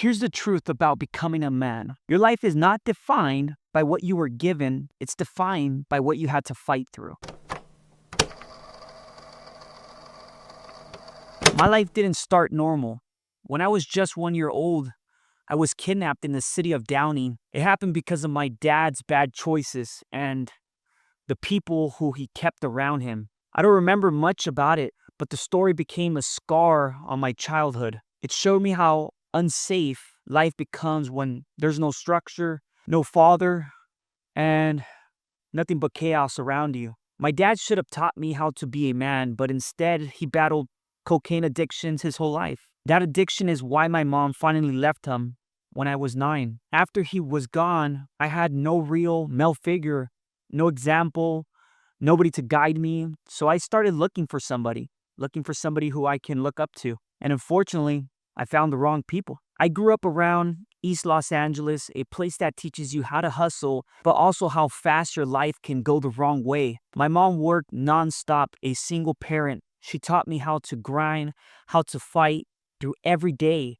Here's the truth about becoming a man. Your life is not defined by what you were given, it's defined by what you had to fight through. My life didn't start normal. When I was just 1 year old, I was kidnapped in the city of Downey. It happened because of my dad's bad choices and the people who he kept around him. I don't remember much about it, but the story became a scar on my childhood. It showed me how unsafe life becomes when there's no structure, no father, and nothing but chaos around you. My dad should have taught me how to be a man, but instead he battled cocaine addictions his whole life. That addiction is why my mom finally left him when I was 9. After he was gone, I had no real male figure, no example, nobody to guide me. So I started looking for somebody who I can look up to. And unfortunately, I found the wrong people. I grew up around East Los Angeles, a place that teaches you how to hustle, but also how fast your life can go the wrong way. My mom worked nonstop, a single parent. She taught me how to grind, how to fight through every day.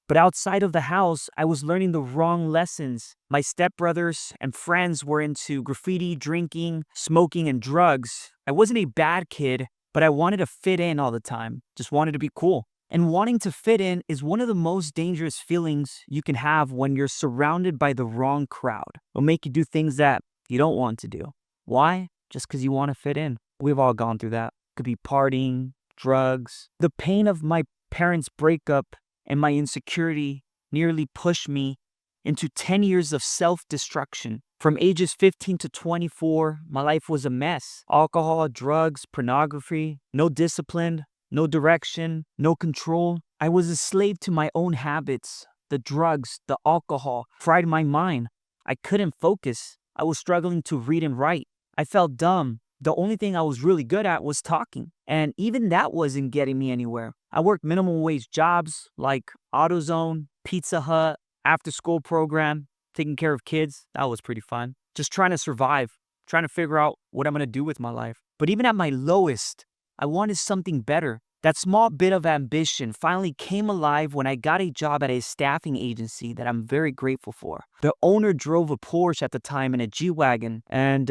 But outside of the house, I was learning the wrong lessons. My stepbrothers and friends were into graffiti, drinking, smoking, and drugs. I wasn't a bad kid, but I wanted to fit in all the time. Just wanted to be cool. And wanting to fit in is one of the most dangerous feelings you can have when you're surrounded by the wrong crowd. It'll make you do things that you don't want to do. Why? Just because you want to fit in. We've all gone through that. Could be partying, drugs. The pain of my parents' breakup and my insecurity nearly pushed me into 10 years of self-destruction. From ages 15 to 24, my life was a mess. Alcohol, drugs, pornography, no discipline, no direction, no control. I was a slave to my own habits. The drugs, the alcohol, fried my mind. I couldn't focus. I was struggling to read and write. I felt dumb. The only thing I was really good at was talking. And even that wasn't getting me anywhere. I worked minimum wage jobs like AutoZone, Pizza Hut, after school program, taking care of kids. That was pretty fun. Just trying to survive, trying to figure out what I'm going to do with my life. But even at my lowest, I wanted something better. That small bit of ambition finally came alive when I got a job at a staffing agency that I'm very grateful for. The owner drove a Porsche at the time and a G-Wagon, and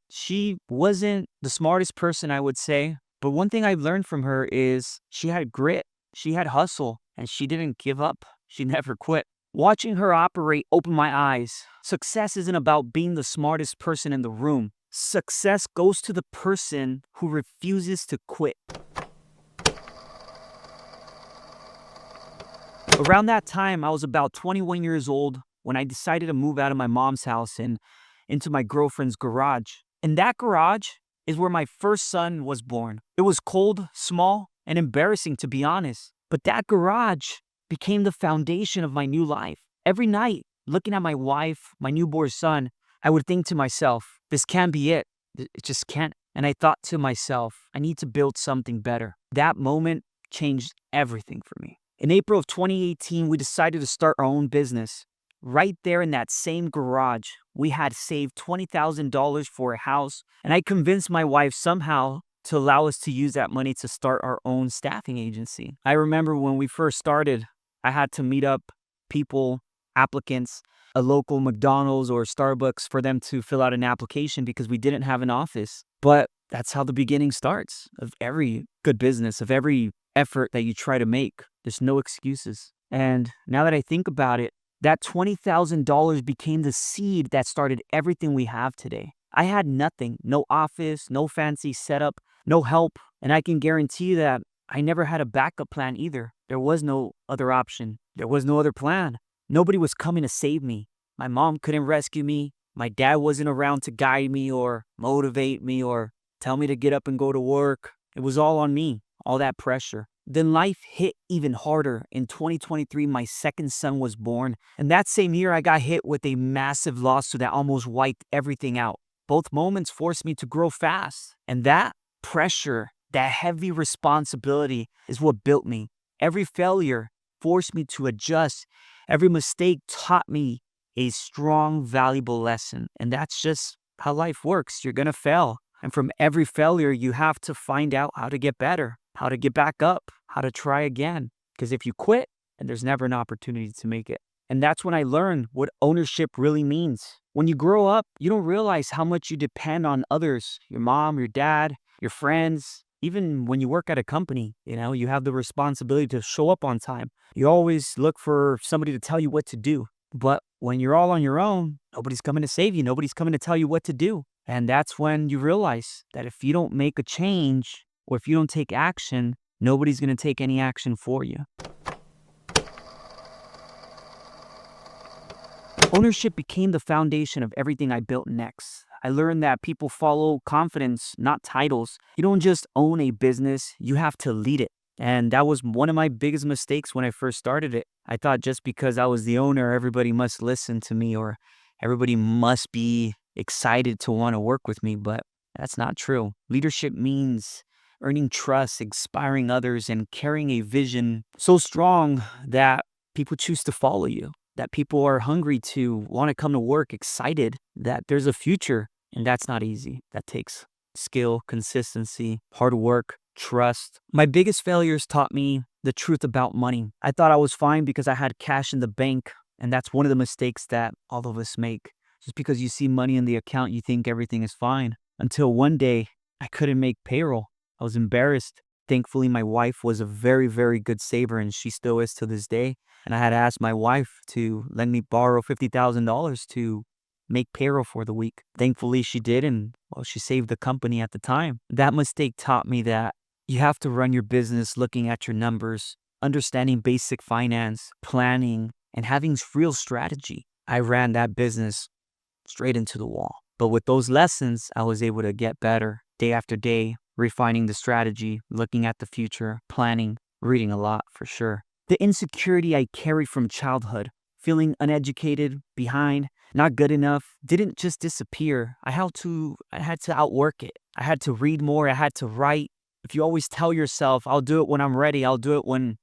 she wasn't the smartest person, I would say. But one thing I've learned from her is she had grit, she had hustle, and she didn't give up. She never quit. Watching her operate opened my eyes. Success isn't about being the smartest person in the room. Success goes to the person who refuses to quit. Around that time, I was about 21 years old when I decided to move out of my mom's house and into my girlfriend's garage. And that garage is where my first son was born. It was cold, small, and embarrassing, to be honest. But that garage became the foundation of my new life. Every night, looking at my wife, my newborn son, I would think to myself, this can't be it. It just can't. And I thought to myself, I need to build something better. That moment changed everything for me. In April of 2018, we decided to start our own business. Right there in that same garage, we had saved $20,000 for a house, and I convinced my wife somehow to allow us to use that money to start our own staffing agency. I remember when we first started, I had to meet up people, applicants, a local McDonald's or Starbucks for them to fill out an application because we didn't have an office. But that's how the beginning starts of every good business, of every effort that you try to make. There's no excuses. And now that I think about it, that $20,000 became the seed that started everything we have today. I had nothing, no office, no fancy setup, no help. And I can guarantee that I never had a backup plan either. There was no other option. There was no other plan. Nobody was coming to save me. My mom couldn't rescue me. My dad wasn't around to guide me or motivate me or tell me to get up and go to work. It was all on me, all that pressure. Then life hit even harder. In 2023, my second son was born. And that same year, I got hit with a massive lawsuit that almost wiped everything out. Both moments forced me to grow fast. And that pressure, that heavy responsibility is what built me. Every failure forced me to adjust. Every mistake taught me a strong, valuable lesson. And that's just how life works. You're going to fail. And from every failure, you have to find out how to get better, how to get back up, how to try again. Because if you quit, and there's never an opportunity to make it. And that's when I learned what ownership really means. When you grow up, you don't realize how much you depend on others, your mom, your dad, your friends. Even when you work at a company, you have the responsibility to show up on time. You always look for somebody to tell you what to do. But when you're all on your own, nobody's coming to save you. Nobody's coming to tell you what to do. And that's when you realize that if you don't make a change or if you don't take action, nobody's going to take any action for you. Ownership became the foundation of everything I built next. I learned that people follow confidence, not titles. You don't just own a business, you have to lead it. And that was one of my biggest mistakes when I first started it. I thought just because I was the owner, everybody must listen to me or everybody must be excited to want to work with me, but that's not true. Leadership means earning trust, inspiring others, and carrying a vision so strong that people choose to follow you, that people are hungry to want to come to work, excited that there's a future. And that's not easy. That takes skill, consistency, hard work, trust. My biggest failures taught me the truth about money. I thought I was fine because I had cash in the bank. And that's one of the mistakes that all of us make. Just because you see money in the account, you think everything is fine. Until one day, I couldn't make payroll. I was embarrassed. Thankfully, my wife was a very, very good saver, and she still is to this day. And I had asked my wife to let me borrow $50,000 to make payroll for the week. Thankfully, she did, and well, she saved the company at the time. That mistake taught me that you have to run your business looking at your numbers, understanding basic finance, planning, and having real strategy. I ran that business straight into the wall. But with those lessons, I was able to get better day after day, refining the strategy, looking at the future, planning, reading a lot for sure. The insecurity I carried from childhood, feeling uneducated, behind, not good enough, didn't just disappear. I had to outwork it. I had to read more. I had to write. If you always tell yourself, I'll do it when I'm ready, I'll do it when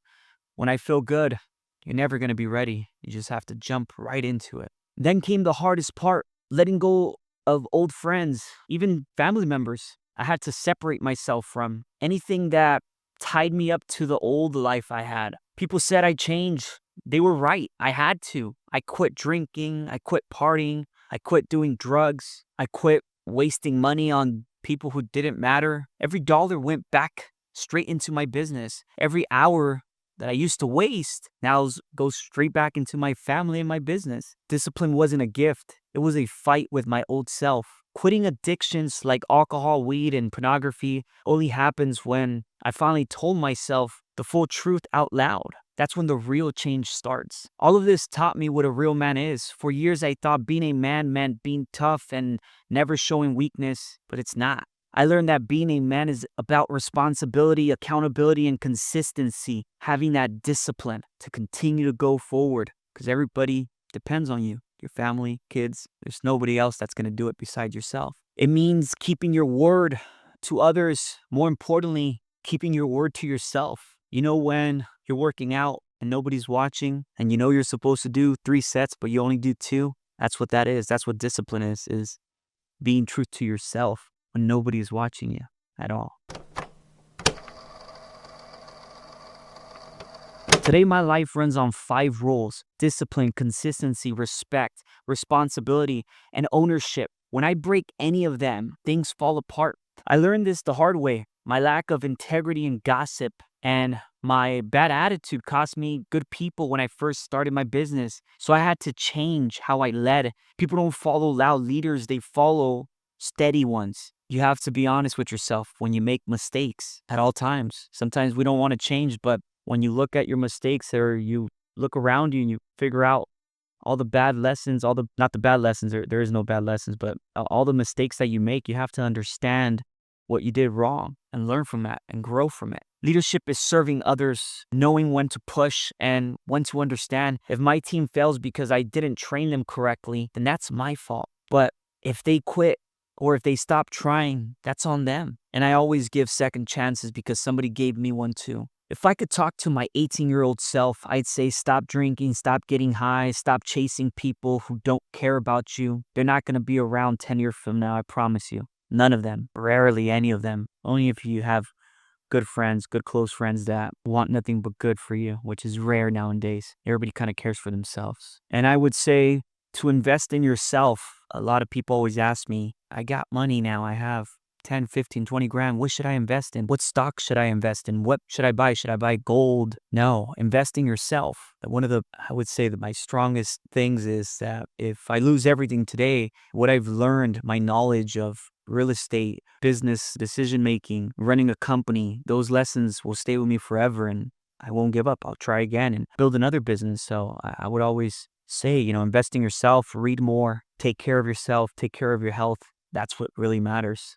I feel good, you're never going to be ready. You just have to jump right into it. Then came the hardest part, letting go of old friends, even family members. I had to separate myself from anything that tied me up to the old life I had. People said I changed. They were right. I had to. I quit drinking. I quit partying. I quit doing drugs. I quit wasting money on people who didn't matter. Every dollar went back straight into my business. Every hour that I used to waste now goes straight back into my family and my business. Discipline wasn't a gift. It was a fight with my old self. Quitting addictions like alcohol, weed, and pornography only happens when I finally told myself the full truth out loud. That's when the real change starts. All of this taught me what a real man is. For years, I thought being a man meant being tough and never showing weakness, but it's not. I learned that being a man is about responsibility, accountability, and consistency, having that discipline to continue to go forward because everybody depends on you, your family, kids. There's nobody else that's going to do it besides yourself. It means keeping your word to others. More importantly, keeping your word to yourself. When you're working out and nobody's watching and you're supposed to do 3 sets, but you only do 2. That's what that is. That's what discipline is being true to yourself when nobody is watching you at all. Today, my life runs on 5 rules: discipline, consistency, respect, responsibility, and ownership. When I break any of them, things fall apart. I learned this the hard way. My lack of integrity and gossip and my bad attitude cost me good people when I first started my business. So I had to change how I led. People don't follow loud leaders, they follow steady ones. You have to be honest with yourself when you make mistakes at all times. Sometimes we don't want to change, but when you look at your mistakes or you look around you and you figure out all the bad lessons, not the bad lessons, there is no bad lessons, but all the mistakes that you make, you have to understand what you did wrong and learn from that and grow from it. Leadership is serving others, knowing when to push and when to understand. If my team fails because I didn't train them correctly, then that's my fault. But if they quit or if they stop trying, that's on them. And I always give second chances because somebody gave me one too. If I could talk to my 18-year-old self, I'd say stop drinking, stop getting high, stop chasing people who don't care about you. They're not going to be around 10 years from now, I promise you. None of them. Rarely any of them. Only if you have good friends, good close friends that want nothing but good for you, which is rare nowadays. Everybody kind of cares for themselves. And I would say to invest in yourself. A lot of people always ask me, I got money now. I have 10, 15, 20 grand. What should I invest in? What stock should I invest in? What should I buy? Should I buy gold? No, investing yourself. One of the, I would say that my strongest things is that if I lose everything today, what I've learned, my knowledge of real estate, business, decision making, running a company, those lessons will stay with me forever and I won't give up. I'll try again and build another business. So I would always say, invest in yourself, read more, take care of yourself, take care of your health. That's what really matters.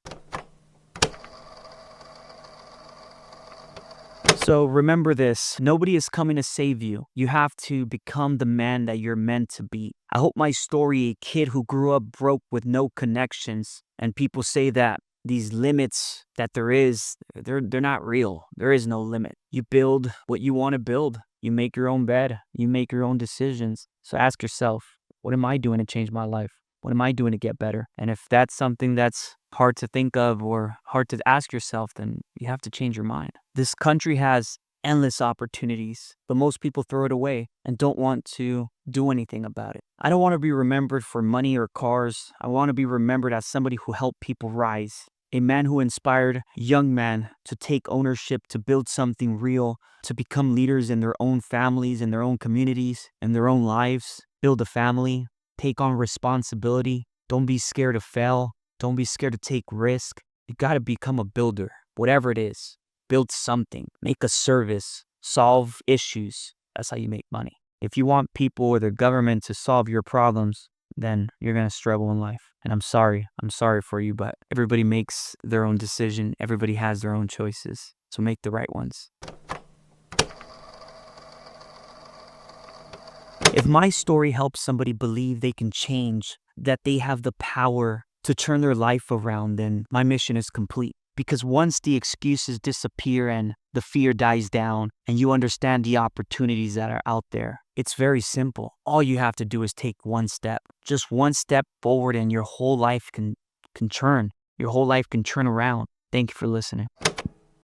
So remember this, nobody is coming to save you. You have to become the man that you're meant to be. I hope my story, a kid who grew up broke with no connections, and people say that these limits that there is, they're not real. There is no limit. You build what you want to build. You make your own bed. You make your own decisions. So ask yourself, what am I doing to change my life? What am I doing to get better? And if that's something that's hard to think of or hard to ask yourself, then you have to change your mind. This country has endless opportunities, but most people throw it away and don't want to do anything about it. I don't want to be remembered for money or cars. I want to be remembered as somebody who helped people rise. A man who inspired young men to take ownership, to build something real, to become leaders in their own families, in their own communities, in their own lives, build a family, take on responsibility. Don't be scared to fail. Don't be scared to take risk. You got to become a builder, whatever it is. Build something, make a service, solve issues. That's how you make money. If you want people or the government to solve your problems, then you're going to struggle in life. And I'm sorry for you, but everybody makes their own decision. Everybody has their own choices. So make the right ones. If my story helps somebody believe they can change, that they have the power to turn their life around, then my mission is complete. Because once the excuses disappear and the fear dies down and you understand the opportunities that are out there, it's very simple. All you have to do is take one step. Just one step forward and your whole life can turn. Your whole life can turn around. Thank you for listening.